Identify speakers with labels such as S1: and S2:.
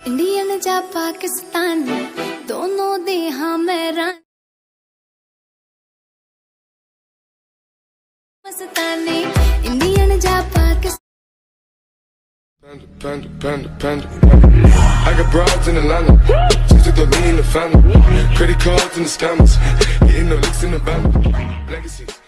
S1: इंडियन जा पाकिस्तानी दोनों दे हाँ मैं मस्तानी इंडियन जा Pakistani
S2: Panda. I got broads in Atlanta, just to throw me in the family. Credit cards and the scammers, getting no licks in the band. Legacies.